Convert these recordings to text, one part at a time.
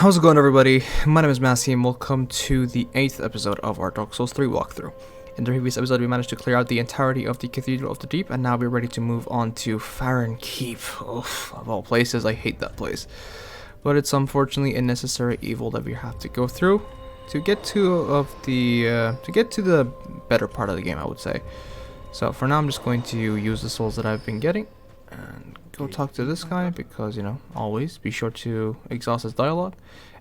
How's it going, everybody? My name is Masih and welcome to the 8th episode of our Dark Souls 3 walkthrough. In the previous episode we managed to clear out the entirety of the Cathedral of the Deep, and now we're ready to move on to Farron Keep. Oof, of all places, I hate that place. But it's unfortunately a necessary evil that we have to go through to get to the better part of the game, I would say. So for now I'm just going to use the souls that I've been getting and go talk to this guy because, you know, always be sure to exhaust his dialogue.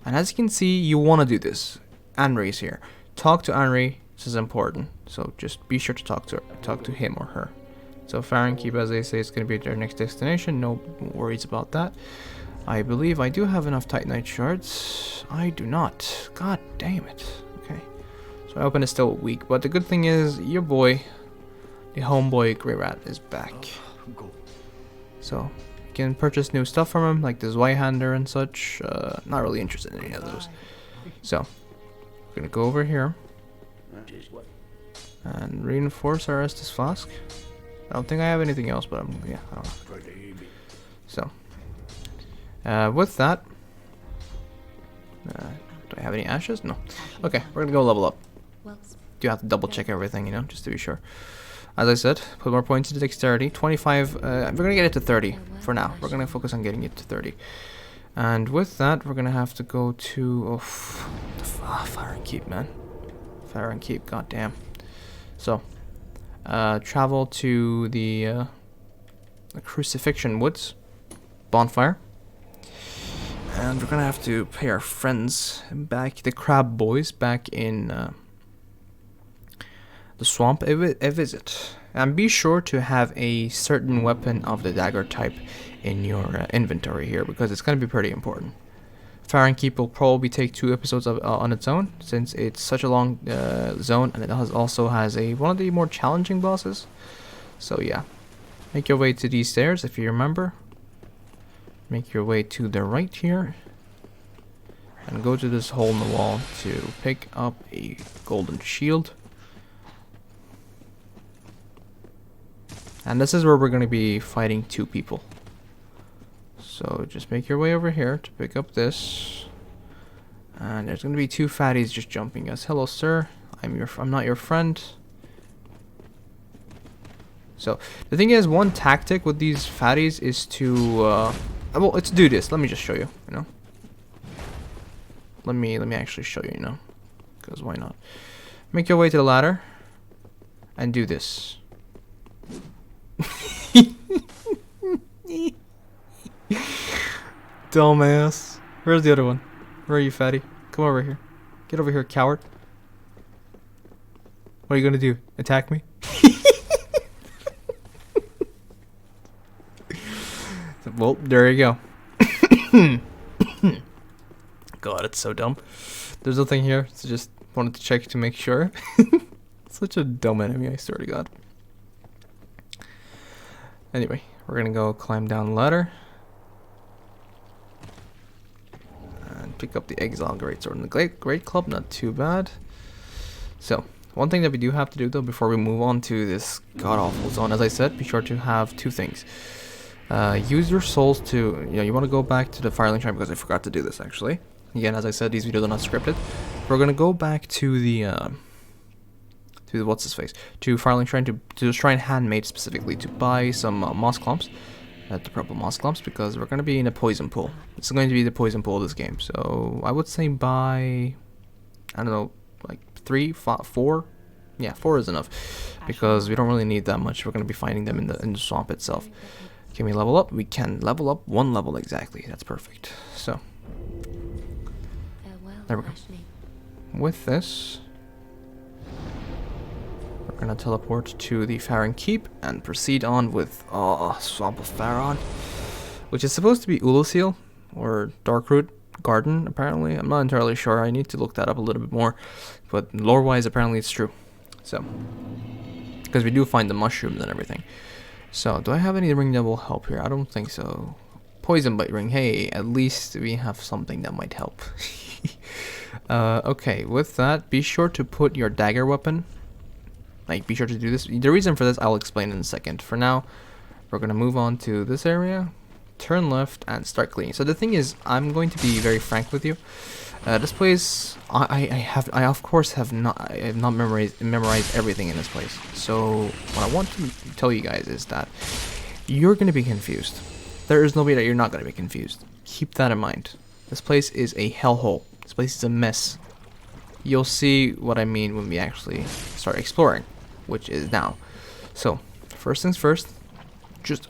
And as you can see, you want to do this. Anri's here. Talk to Anri. This is important. So just be sure to talk to him or her. So Farron Keep, as they say, is going to be their next destination. No worries about that. I believe I do have enough Titanite shards. I do not. God damn it. Okay. So my weapon is still weak, but the good thing is your boy, the homeboy Grey Rat, is back. So you can purchase new stuff from him, like the Zweihander and such. Not really interested in any of those. So we're gonna go over here and reinforce our Estus Flask. I don't think I have anything else, but I don't know. So with that, do I have any ashes? No. Okay, we're gonna go level up. Do have to double check everything, you know, just to be sure. As I said, put more points into dexterity. 25, we're going to get it to 30 for now. We're going to focus on getting it to 30. And with that, we're going to have to go to... Farron Keep, man. Farron Keep, goddamn. So, travel to the Crucifixion Woods. Bonfire. And we're going to have to pay our friends back, the Crab Boys, back in... the swamp a visit, and be sure to have a certain weapon of the dagger type in your inventory here, because it's going to be pretty important. Farron Keep will probably take 2 episodes on its own, since it's such a long zone, and it also has one of the more challenging bosses. So yeah, make your way to these stairs if you remember. Make your way to the right here, and go to this hole in the wall to pick up a golden shield. And this is where we're going to be fighting 2 people. So just make your way over here to pick up this. And there's going to be 2 fatties just jumping us. Hello, sir. I'm not your friend. So the thing is, one tactic with these fatties is to well, let's do this. Let me just show you. You know. Let me actually show you. You know, because why not? Make your way to the ladder and do this. Dumbass. Where's the other one? Where are you, fatty? Come over here. Get over here, coward. What are you gonna do? Attack me? Well, there you go. God, it's so dumb. There's nothing here, so just wanted to check to make sure. Such a dumb enemy, I swear to God. Anyway, we're gonna go climb down the ladder and pick up the Exile Greatsword and the Great Club. Not too bad. So, one thing that we do have to do though before we move on to this god-awful zone, as I said, be sure to have 2 things. Use your souls to, you want to go back to the Firelink Shrine, because I forgot to do this actually. Again, as I said, these videos are not scripted. We're gonna go back to the what's his face, to Farron Shrine, to the Shrine Handmade specifically, to buy some moss clumps, the purple moss clumps, because we're going to be in a poison pool. It's going to be the poison pool of this game, so I would say buy, I don't know, like 3, 4, yeah, 4 is enough, because we don't really need that much. We're going to be finding them in the swamp itself. Can we level up? We can level up 1 level exactly. That's perfect. So there we go. With this, we're gonna teleport to the Farron Keep and proceed on with Swamp of Farron, which is supposed to be Ulusil or Darkroot Garden. Apparently, I'm not entirely sure. I need to look that up a little bit more, but lore-wise, apparently it's true. So, because we do find the mushrooms and everything. So, do I have any ring that will help here? I don't think so. Poison bite ring. Hey, at least we have something that might help. Okay, with that, be sure to put your dagger weapon. Like, be sure to do this. The reason for this I'll explain in a second. For now, we're gonna move on to this area, turn left, and start cleaning. So the thing is, I'm going to be very frank with you. This place, I of course have not memorized everything in this place. So what I want to tell you guys is that you're going to be confused. There is no way that you're not going to be confused. Keep that in mind. This place is a hellhole. This place is a mess. You'll see what I mean when we actually start exploring, which is now. So first things first.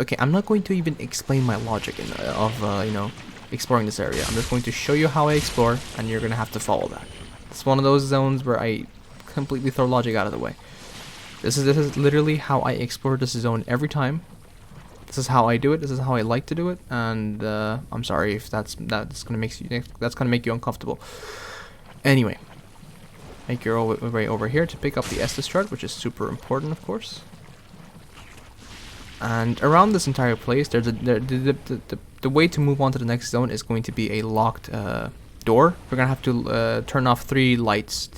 Okay, I'm not going to even explain my logic of exploring this area. I'm just going to show you how I explore, and you're gonna have to follow that. It's one of those zones where I completely throw logic out of the way. This is literally how I explore this zone every time. This is how I do it. This is how I like to do it, and I'm sorry if that's gonna make you uncomfortable. Anyway, make your way over here to pick up the Estus shard, which is super important, of course. And around this entire place, there's the way to move on to the next zone is going to be a locked door. We're gonna have to turn off 3 lights,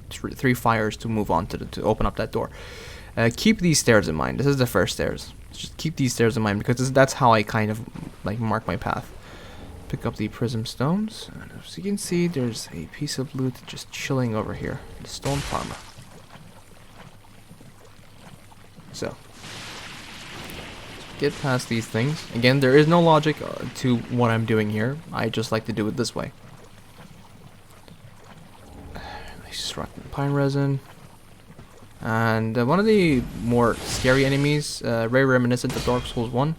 3 fires to move on to open up that door. Keep these stairs in mind. This is the first stairs. Just keep these stairs in mind because that's how I kind of like mark my path. Pick up the prism stones, and as you can see, there's a piece of loot just chilling over here. The stone parma. So. Get past these things. Again, there is no logic to what I'm doing here. I just like to do it this way. Nice rotten pine resin. And one of the more scary enemies, very reminiscent of Dark Souls 1.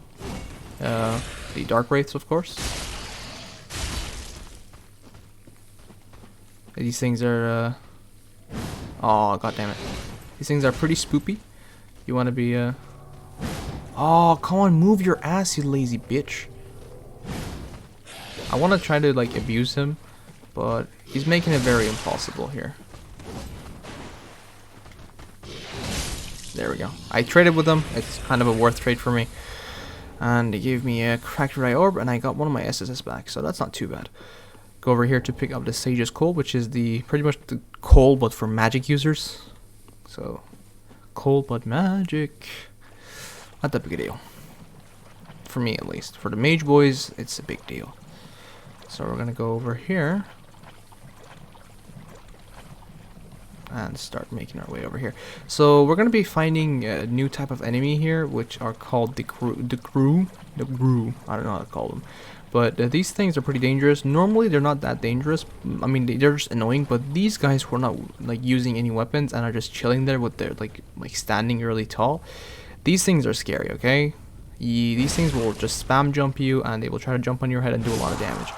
The Dark Wraiths, of course. These things are... oh, god damn it. These things are pretty spoopy. You want to be... Oh, come on, move your ass, you lazy bitch. I want to try to, like, abuse him, but he's making it very impossible here. There we go. I traded with him. It's kind of a worth trade for me. And he gave me a cracked ray orb, and I got one of my SSS back, so that's not too bad. Go over here to pick up the Sage's Coal, which is pretty much the coal, but for magic users. So, coal, but magic. Not that big a deal. For me, at least. For the mage boys, it's a big deal. So we're gonna go over here. And start making our way over here. So we're gonna be finding a new type of enemy here, which are called the Grue. I don't know how to call them. But these things are pretty dangerous. Normally, they're not that dangerous. I mean, they're just annoying. But these guys who are not like using any weapons and are just chilling there with their like standing really tall. These things are scary, okay? These things will just spam jump you, and they will try to jump on your head and do a lot of damage.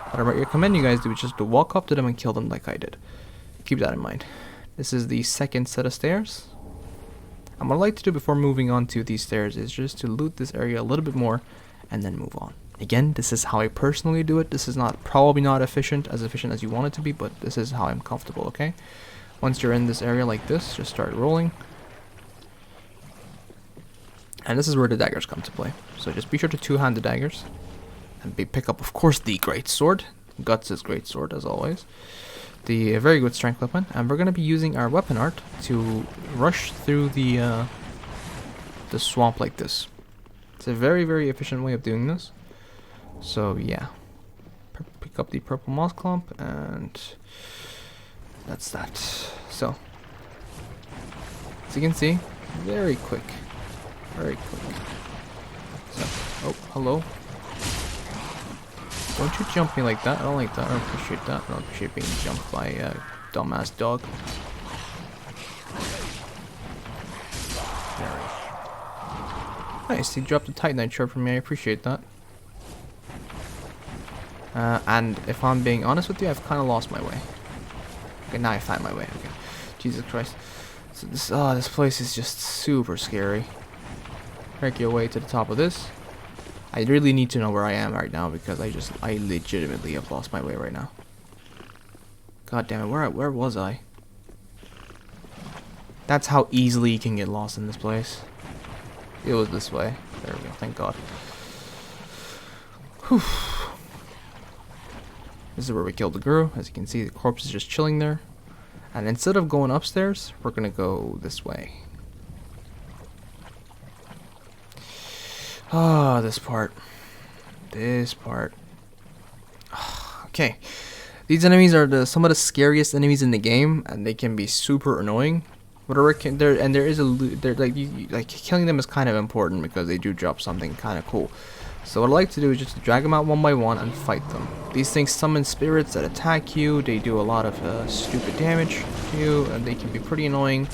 What I recommend you guys do is just to walk up to them and kill them like I did. Keep that in mind. This is the second set of stairs. And what I like to do before moving on to these stairs is just to loot this area a little bit more and then move on. Again, this is how I personally do it. This is probably not efficient as you want it to be, but this is how I'm comfortable, okay? Once you're in this area like this, just start rolling. And this is where the daggers come to play. So just be sure to two-hand the daggers. And pick up, of course, the great sword. Guts' great sword, as always. The very good strength weapon. And we're going to be using our weapon art to rush through the swamp like this. It's a very, very efficient way of doing this. So, yeah. Pick up the purple moss clump, and that's that. So, as you can see, very quick. Very quick. So, oh, hello. Don't you jump me like that. I don't like that. I don't appreciate that. I don't appreciate being jumped by a dumbass dog. Very nice. He dropped a Titanite shard for me. I appreciate that. And if I'm being honest with you, I've kind of lost my way. Okay, now I find my way. Okay. Jesus Christ. So this place is just super scary. Make your way to the top of this. I really need to know where I am right now because I legitimately have lost my way right now. God damn it, where was I? That's how easily you can get lost in this place. It was this way. There we go, thank God. Whew. This is where we killed the girl. As you can see, the corpse is just chilling there. And instead of going upstairs, we're gonna go this way. Ah, this part. this part. Okay. These enemies are some of the scariest enemies in the game, and they can be super annoying. But I reckon there is they're like killing them is kind of important because they do drop something kind of cool. So what I like to do is just drag them out one by one and fight them. These things summon spirits that attack you. They do a lot of stupid damage to you, and they can be pretty annoying.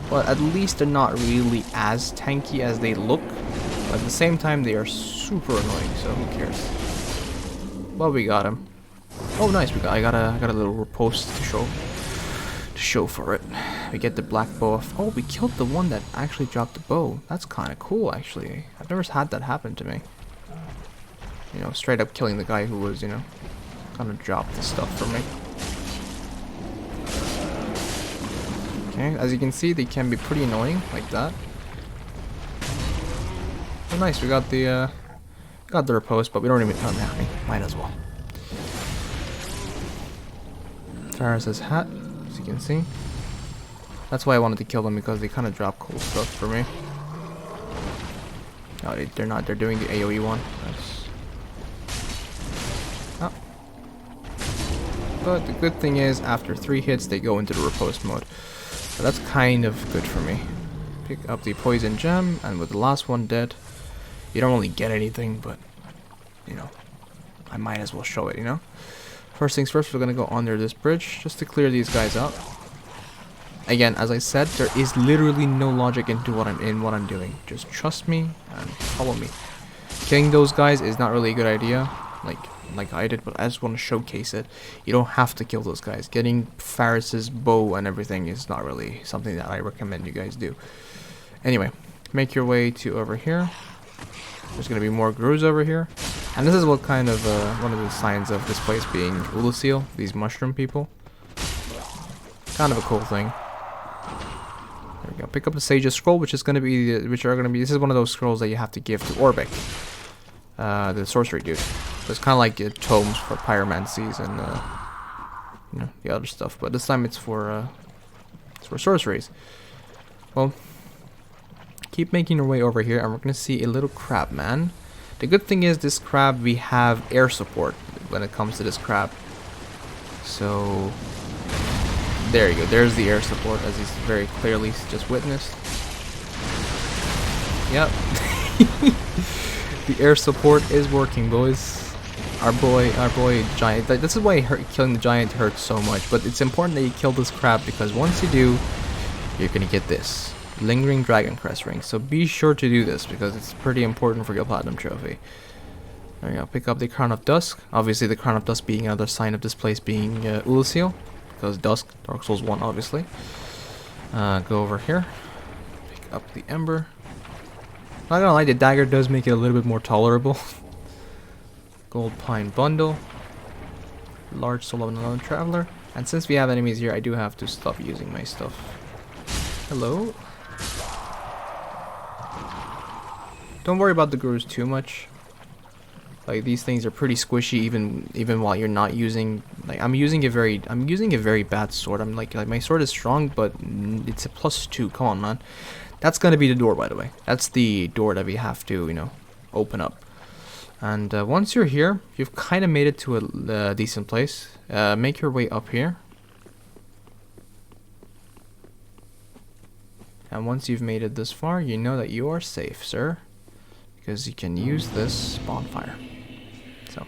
But at least they're not really as tanky as they look. But at the same time, they are super annoying. So who cares? Well, we got him. Oh, nice! I got a little riposte to show for it. We get the black bow. Oh, we killed the one that actually dropped the bow. That's kind of cool, actually. I've never had that happen to me. You know, straight up killing the guy who was, you know, kind of dropped the stuff for me. Okay, as you can see, they can be pretty annoying like that. Oh, nice! We got the riposte, but we don't even. Oh, might as well. Farron's hat, as you can see. That's why I wanted to kill them, because they kind of drop cool stuff for me. No, they're not. They're doing the AoE one. Oh. But the good thing is, after 3 hits, they go into the riposte mode. So that's kind of good for me. Pick up the poison gem, and with the last one dead, you don't really get anything, but, you know, I might as well show it, you know? First things first, we're gonna go under this bridge just to clear these guys out. Again, as I said, there is literally no logic into what I'm doing. Just trust me and follow me. Killing those guys is not really a good idea, like I did, but I just want to showcase it. You don't have to kill those guys. Getting Farron's bow and everything is not really something that I recommend you guys do. Anyway, make your way to over here. There's gonna be more grooves over here. And this is what kind of one of the signs of this place being Ulusil, these mushroom people. Kind of a cool thing. There we go. Pick up the Sage's scroll, which is going to be this is one of those scrolls that you have to give to Orbeck, the sorcery dude. So it's kind of like tomes for pyromancies and you know, the other stuff, but this time it's for sorceries. Well, keep making your way over here, and we're going to see a little crab man. The good thing is, this crab, we have air support when it comes to this crab. So, there you go. There's the air support, as he's very clearly just witnessed. Yep. The air support is working, boys. Our boy giant. This is why killing the giant hurts so much. But it's important that you kill this crab, because once you do, you're gonna get this lingering dragon crest ring. So be sure to do this, because it's pretty important for your platinum trophy. There you go. Pick up the Crown of Dusk. Obviously, the Crown of Dusk being another sign of this place being Ulusil, because Dusk, Dark Souls 1, obviously. Go over here. Pick up the Ember. Not gonna lie, the dagger does make it a little bit more tolerable. Gold Pine Bundle. Large Soul of Another Traveler. And since we have enemies here, I do have to stop using my stuff. Hello? Don't worry about the grooves too much. Like, these things are pretty squishy even while you're not using, like, I'm using a very bad sword. I'm like my sword is strong, but it's a +2. Come on, man. That's gonna be the door, by the way. That's the door that we have to, you know, open up. And once you're here, you've kind of made it to a decent place. Make your way up here. And once you've made it this far, you know that you are safe, sir. Because you can use this bonfire. So,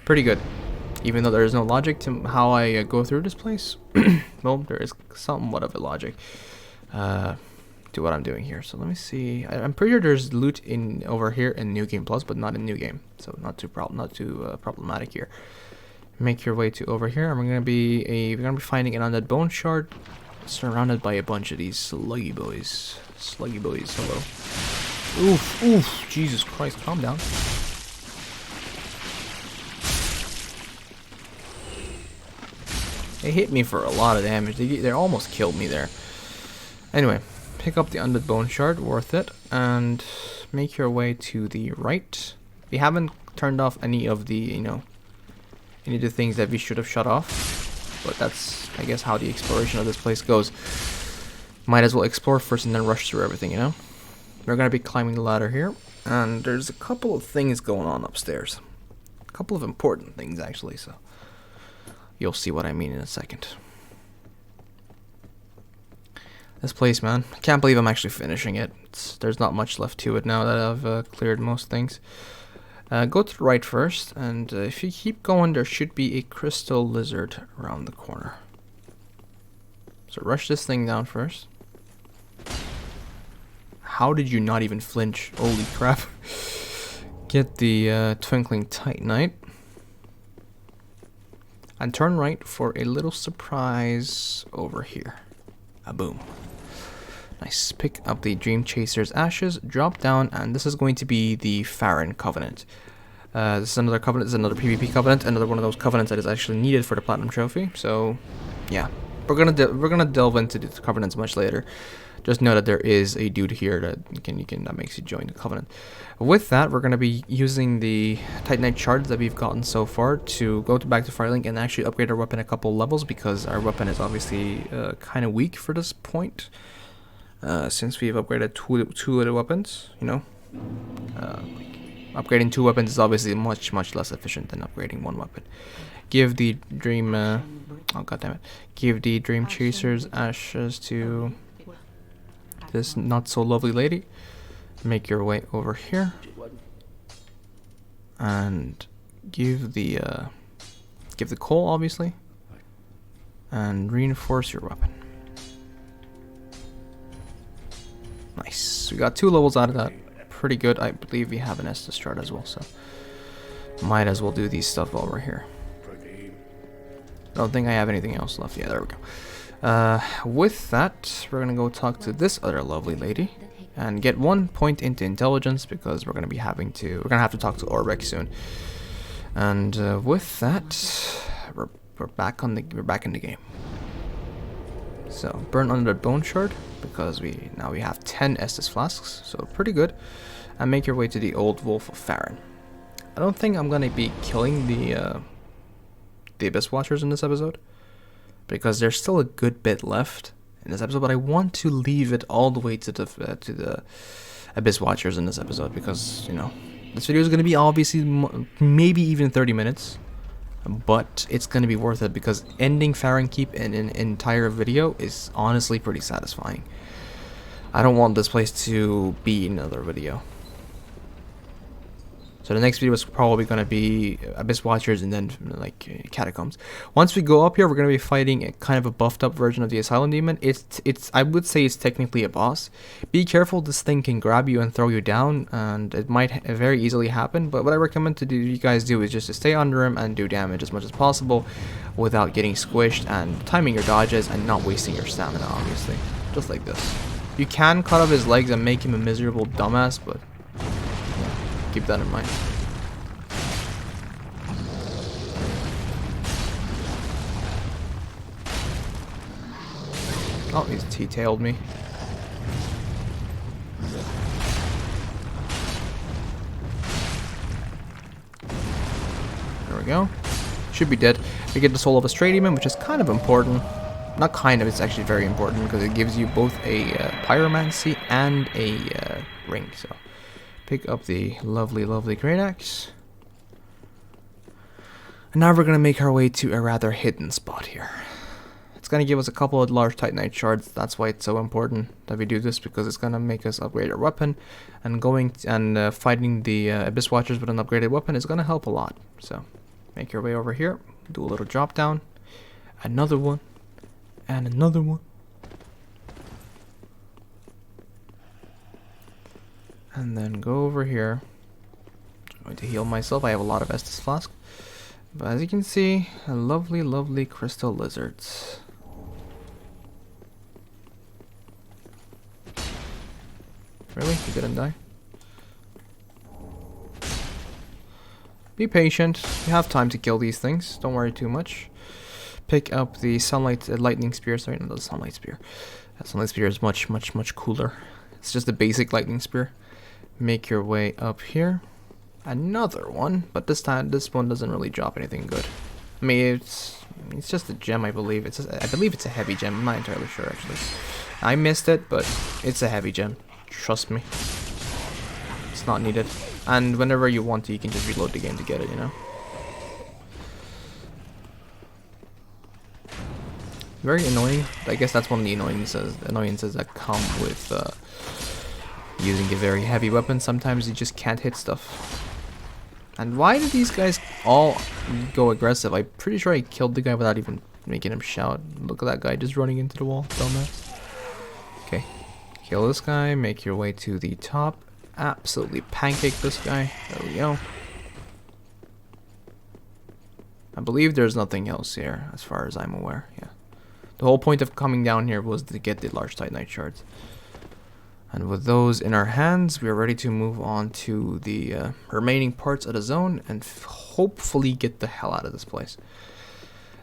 pretty good. Even though there is no logic to how I go through this place. Well, there is somewhat of a logic to what I'm doing here. So let me see. I'm pretty sure there's loot over here in New Game Plus, but not in New Game. So not too problematic here. Make your way to over here, and we're gonna be finding an undead bone shard, surrounded by a bunch of these sluggy boys. Sluggy boys. Hello. Oof, oof, Jesus Christ, calm down. They hit me for a lot of damage. They almost killed me there. Anyway, pick up the undead bone shard, worth it, and make your way to the right. We haven't turned off any of the, you know, any of the things that we should have shut off, but that's, I guess, how the exploration of this place goes. Might as well explore first and then rush through everything, you know? We're gonna be climbing the ladder here. And there's a couple of things going on upstairs. A couple of important things, actually, so you'll see what I mean in a second. This place, man. I can't believe I'm actually finishing it. There's not much left to it now that I've cleared most things. Go to the right first, and if you keep going, there should be a crystal lizard around the corner. So rush this thing down first. How did you not even flinch? Holy crap. Get the twinkling titanite. And turn right for a little surprise over here. Boom. Nice. Pick up the Dream Chaser's ashes, drop down, and this is going to be the Farron covenant. This is another covenant, this is another PvP covenant, another one of those covenants that is actually needed for the platinum trophy. So, yeah, we're gonna delve into the covenants much later. Just know that there is a dude here that makes you join the covenant. With that, we're gonna be using the Titanite shards that we've gotten so far to go back to Firelink and actually upgrade our weapon a couple levels, because our weapon is obviously kind of weak for this point. Since we've upgraded two of the weapons, you know, upgrading 2 weapons is obviously much less efficient than upgrading 1 weapon. Give the Dream, oh goddammit, give the Dream Chaser's ashes to this not so lovely lady. Make your way over here and give the coal, obviously, and reinforce your weapon. Nice. We got 2 levels out of that. Pretty good. I believe we have an Estus chart as well, so might as well do these stuff while we're here. Don't think I have anything else left. Yeah, there we go. With that, we're gonna go talk to this other lovely lady and get 1 point into intelligence, because we're gonna have to talk to Orbeck soon. And with that, we're back in the game. So burn under the bone shard, because now we have 10 Estus flasks, so pretty good. And make your way to the old wolf of Farron. I don't think I'm gonna be killing the Abyss Watchers in this episode, because there's still a good bit left in this episode, but I want to leave it all the way to the Abyss Watchers in this episode, because, you know, this video is gonna be obviously maybe even 30 minutes. But it's going to be worth it, because ending Farron Keep in an entire video is honestly pretty satisfying. I don't want this place to be another video. So the next video is probably going to be Abyss Watchers and then like Catacombs. Once we go up here, we're going to be fighting a kind of a buffed up version of the Asylum Demon. I would say it's technically a boss. Be careful, this thing can grab you and throw you down, and it might very easily happen. But what I recommend to do, you guys do, is just to stay under him and do damage as much as possible without getting squished, and timing your dodges and not wasting your stamina, obviously. Just like this. You can cut off his legs and make him a miserable dumbass, but keep that in mind. Oh, he's T-tailed me. There we go. Should be dead. We get the soul of a stray demon, which is kind of important. Not kind of, it's actually very important, because it gives you both a pyromancy and a ring. So pick up the lovely great axe. And now we're going to make our way to a rather hidden spot here. It's going to give us a couple of large Titanite shards. That's why it's so important that we do this, because it's going to make us upgrade our weapon. And fighting the Abyss Watchers with an upgraded weapon is going to help a lot. So make your way over here. Do a little drop down. Another one. And another one. And then go over here. I'm going to heal myself. I have a lot of Estus Flask. But as you can see, lovely crystal lizards. Really? You didn't die? Be patient. You have time to kill these things. Don't worry too much. Pick up the lightning spear. Sorry, not the sunlight spear. That sunlight spear is much cooler. It's just a basic lightning spear. Make your way up here. Another one, but this time this one doesn't really drop anything good. I mean, it's just a gem, I believe. I believe it's a heavy gem. I'm not entirely sure, actually. I missed it, but it's a heavy gem. Trust me. It's not needed. And whenever you want to, you can just reload the game to get it, you know? Very annoying. I guess that's one of the annoyances that come with using a very heavy weapon. Sometimes you just can't hit stuff. And why did these guys all go aggressive? I'm pretty sure I killed the guy without even making him shout. Look at that guy just running into the wall. Dumbass. Okay. Kill this guy. Make your way to the top. Absolutely pancake this guy. There we go. I believe there's nothing else here as far as I'm aware. Yeah. The whole point of coming down here was to get the large titanite shards. And with those in our hands, we are ready to move on to the remaining parts of the zone and hopefully get the hell out of this place.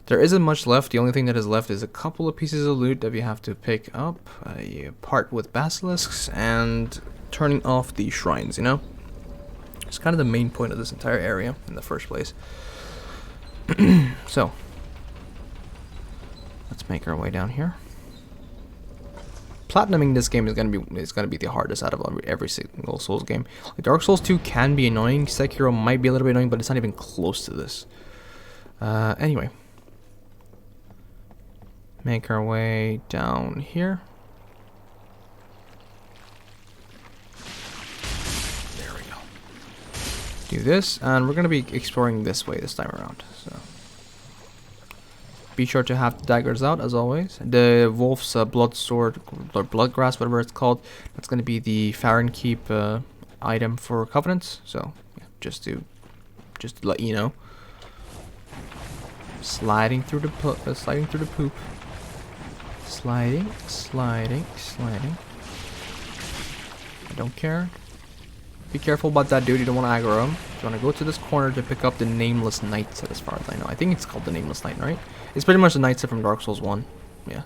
There isn't much left. The only thing that is left is a couple of pieces of loot that we have to pick up, a part with basilisks, and turning off the shrines, you know? It's kind of the main point of this entire area in the first place. So, let's make our way down here. Platinuming this game is gonna be the hardest out of every single Souls game. Like Dark Souls 2 can be annoying. Sekiro might be a little bit annoying, but it's not even close to this. Anyway, make our way down here. There we go. Do this, and we're gonna be exploring this way this time around. So. Be sure to have the daggers out as always. The wolf's blood sword or blood grass, whatever it's called, that's going to be the Farron keep item for covenants. So yeah, just to let you know. Sliding through the poop. Sliding. I don't care. Be careful about that dude. You don't want to aggro him. You want to go to this corner to pick up the Nameless Knight set, as far as I know. I think it's called the Nameless Knight, right? It's pretty much the knight set from Dark Souls 1. Yeah.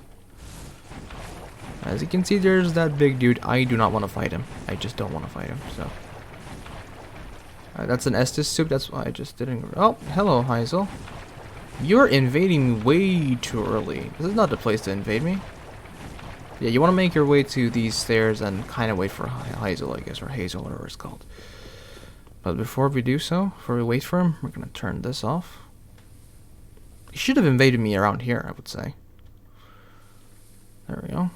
As you can see, there's that big dude. I do not want to fight him. I just don't want to fight him, so. That's an Estus soup. That's why I just didn't. Oh, hello, Heisel. You're invading me way too early. This is not the place to invade me. Yeah, you want to make your way to these stairs and kind of wait for Heisel, I guess, or Hazel, whatever it's called. But before we do so, before we wait for him, we're going to turn this off. He should have invaded me around here, I would say. There we go.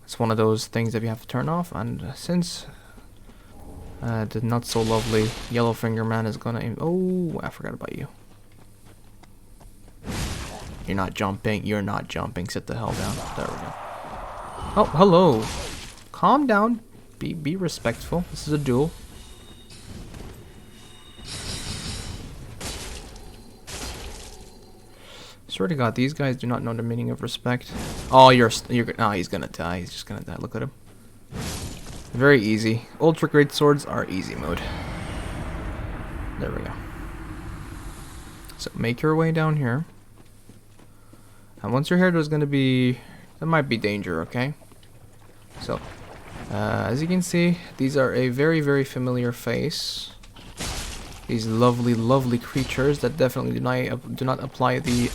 It's one of those things that we have to turn off, and since the not so lovely yellow finger man is gonna oh, I forgot about you. You're not jumping, sit the hell down. There we go. Oh, hello. Calm down. Be respectful. This is a duel. Swear to God, these guys do not know the meaning of respect. Oh, oh, he's gonna die. He's just gonna die. Look at him. Very easy. Ultra great swords are easy mode. There we go. So make your way down here. And once you're here, there might be danger, okay? So, as you can see, these are a very, very familiar face. These lovely, lovely creatures that definitely do not apply the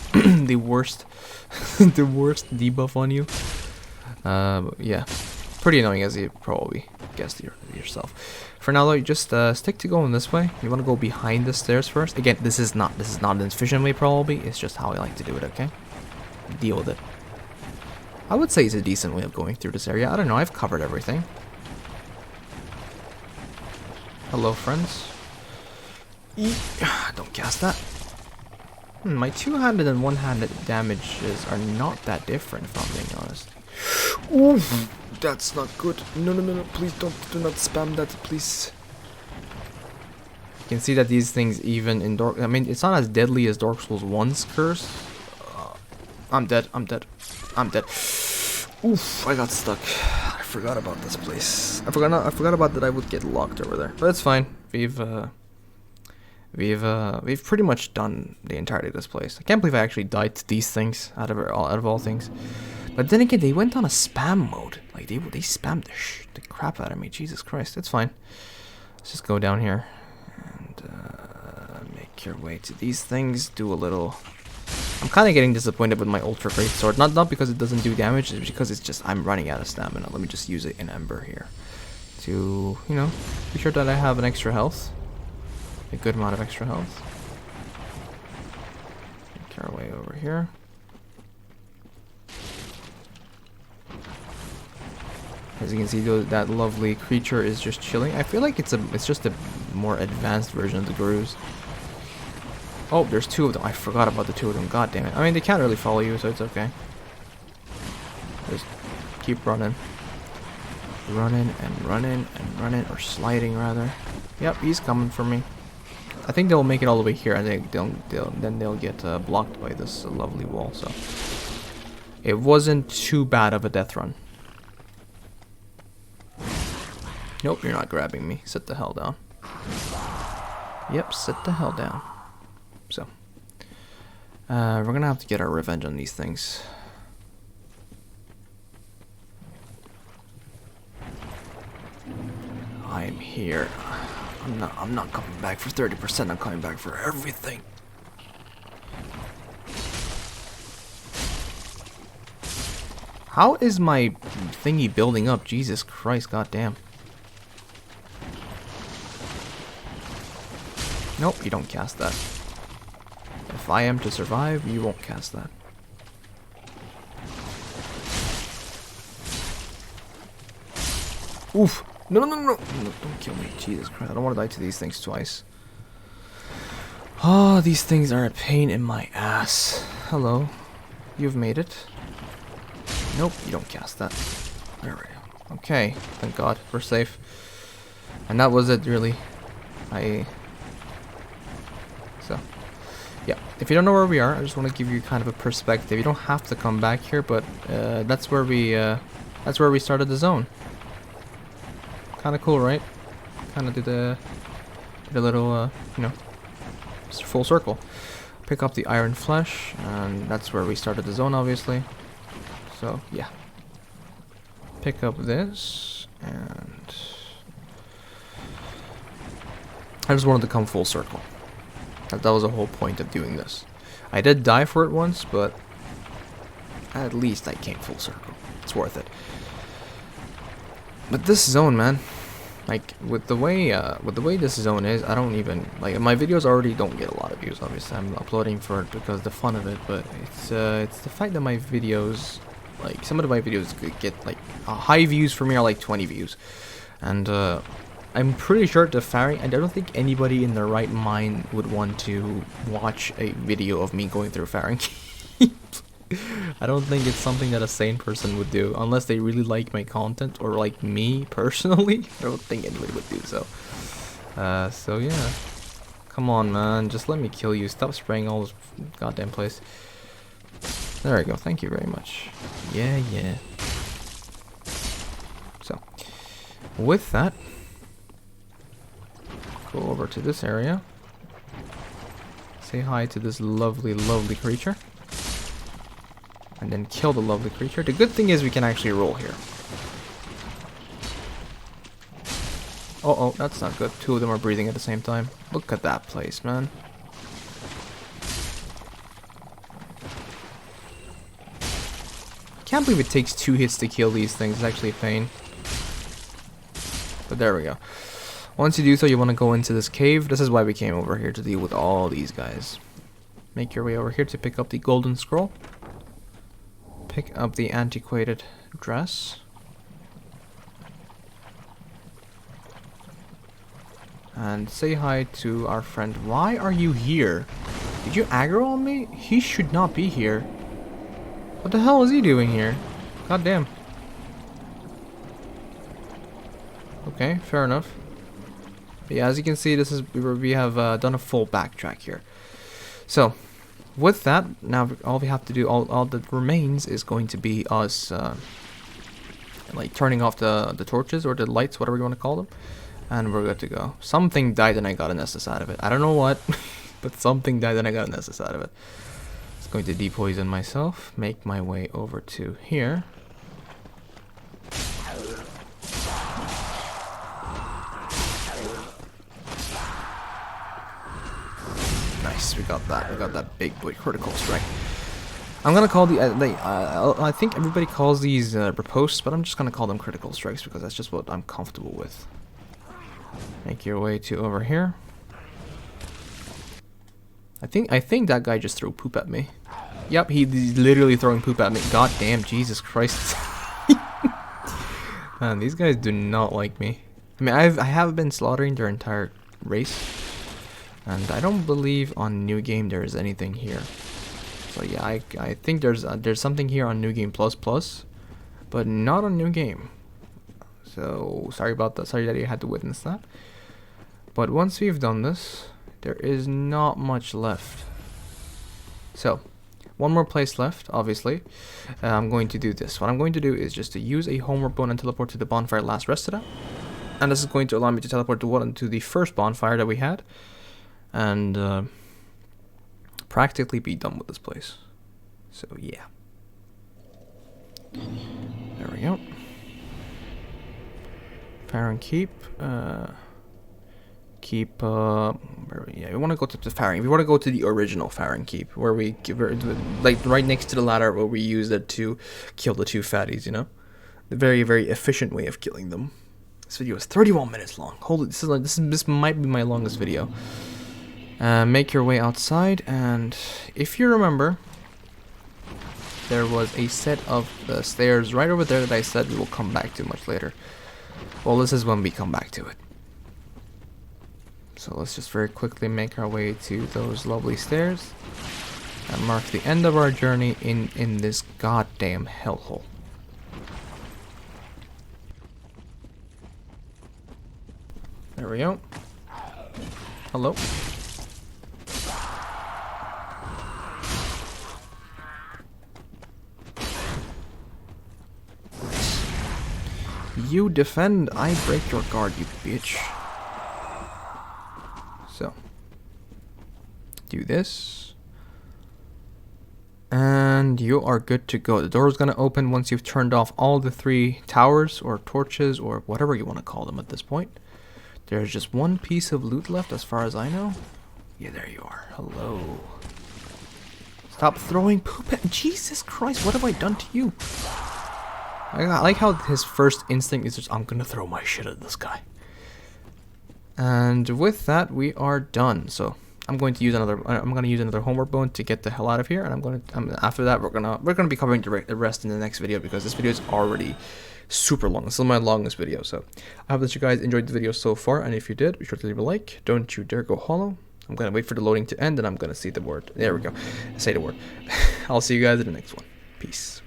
the worst the worst debuff on you. Yeah, pretty annoying, as you probably guessed yourself. For now, though, you just stick to going this way. You want to go behind the stairs first. Again, this is not an efficient way, probably. It's just how I like to do it. Okay, deal with it. I would say it's a decent way of going through this area. I don't know. I've covered everything. Hello, friends. Don't cast that. My two-handed and one-handed damages are not that different, if I'm being honest. Ooh, that's not good. No, please do not spam that, please. You can see that these things, even in Dark, I mean, it's not as deadly as Dark Souls 1's curse. I'm dead. Oof, I got stuck. I forgot about this place. I forgot about that I would get locked over there. But it's fine. We've pretty much done the entirety of this place. I can't believe I actually died to these things out of all things. But then again, they went on a spam mode. Like they spammed the crap out of me. Jesus Christ, it's fine. Let's just go down here and make your way to these things. Do a little. I'm kind of getting disappointed with my ultra great sword. Not because it doesn't do damage, it's because it's just I'm running out of stamina. Let me just use it in Ember here to, you know, be sure that I have an extra health. A good amount of extra health. Make our way over here. As you can see, though, that lovely creature is just chilling. I feel like it's just a more advanced version of the Grooves. Oh, there's two of them. I forgot about the two of them. God damn it. I mean, they can't really follow you, so it's okay. Just keep running. Running and running and running, or sliding rather. Yep, he's coming for me. I think they'll make it all the way here, and then they'll get blocked by this lovely wall. So it wasn't too bad of a death run. Nope, you're not grabbing me. Sit the hell down. Yep, sit the hell down. So, we're gonna have to get our revenge on these things. I'm here. I'm not coming back for 30%, I'm coming back for everything. How is my thingy building up? Jesus Christ, goddamn. Nope, you don't cast that. If I am to survive, you won't cast that. Oof. No, no, no, no. No, don't kill me. Jesus Christ. I don't want to die to these things twice. Oh, these things are a pain in my ass. Hello. You've made it. Nope, you don't cast that. There we go. Okay. Thank God. We're safe. And that was it, really. So, yeah. If you don't know where we are, I just want to give you kind of a perspective. You don't have to come back here, but that's where we started the zone. Kind of cool, right? Kind of did a little, you know, just full circle. Pick up the iron flesh, and that's where we started the zone, obviously. So, yeah. Pick up this, and I just wanted to come full circle. That was the whole point of doing this. I did die for it once, but at least I came full circle. It's worth it. But this zone, man, like with the way this zone is, I don't even like my videos already don't get a lot of views. Obviously, I'm uploading for it because of the fun of it. But it's the fact that my videos, like some of my videos, get like high views for me are like 20 views, and I'm pretty sure the Farron, and I don't think anybody in their right mind would want to watch a video of me going through Farron. I don't think it's something that a sane person would do, unless they really like my content, or like me personally. I don't think anybody would do so. So yeah. Come on, man, just let me kill you. Stop spraying all this goddamn place. There we go, thank you very much. Yeah, yeah. So, with that, go over to this area. Say hi to this lovely, lovely creature. And then kill the lovely creature. The good thing is we can actually roll here. Oh, that's not good. Two of them are breathing at the same time. Look at that place, man. Can't believe it takes 2 hits to kill these things. It's actually a pain. But there we go. Once you do so, you want to go into this cave. This is why we came over here, to deal with all these guys. Make your way over here to pick up the golden scroll. Pick up the antiquated dress. And say hi to our friend. Why are you here? Did you aggro on me? He should not be here. What the hell is he doing here? God damn. Okay, fair enough. But yeah, as you can see, this is we have done a full backtrack here. So, with that, now all we have to do, all that remains is going to be us, like turning off the torches or the lights, whatever you want to call them, and we're good to go. Something died and I got an Estus out of it. I don't know what, but something died and I got an Estus out of it. It's going to depoison myself. Make my way over to here. Nice, we got that big boy critical strike. I'm gonna call the I think everybody calls these riposts, but I'm just gonna call them critical strikes because that's just what I'm comfortable with. Make your way to over here. I think that guy just threw poop at me. Yep, he's literally throwing poop at me. God damn, Jesus Christ. Man, these guys do not like me. I mean, I have been slaughtering their entire race, and I don't believe on New Game there is anything here. So yeah, I think there's something here on New Game Plus, but not on New Game. So sorry about that. Sorry that you had to witness that. But once we've done this, there is not much left. So one more place left, obviously. I'm going to do this. What I'm going to do is just to use a homework bone and teleport to the bonfire last rested at. And this is going to allow me to teleport to the first bonfire that we had. And practically be done with this place. So yeah. There we go. Farron Keep. Yeah, we want to go to the Farron. We want to go to the original Farron Keep, where we like right next to the ladder where we used it to kill the two fatties. You know, the very efficient way of killing them. This video is 31 minutes long. Holy, this might be my longest video. Make your way outside, and if you remember, there was a set of stairs right over there that I said we will come back to much later. Well, this is when we come back to it. So let's just very quickly make our way to those lovely stairs and mark the end of our journey in this goddamn hellhole. There we go. Hello. You defend, I break your guard, you bitch. So, do this. And you are good to go. The door is going to open once you've turned off all the 3 towers or torches or whatever you want to call them at this point. There's just one piece of loot left as far as I know. Yeah, there you are. Hello. Stop throwing poop at... Jesus Christ, what have I done to you? I like how his first instinct is just, I'm gonna throw my shit at this guy. And with that, we are done. So I'm going to use another homework bone to get the hell out of here. And after that, we're gonna be covering the rest in the next video, because this video is already super long. This is my longest video. So I hope that you guys enjoyed the video so far, and if you did, be sure to leave a like. Don't you dare go hollow. I'm gonna wait for the loading to end, and I'm gonna say the word. There we go. Say the word. I'll see you guys in the next one. Peace.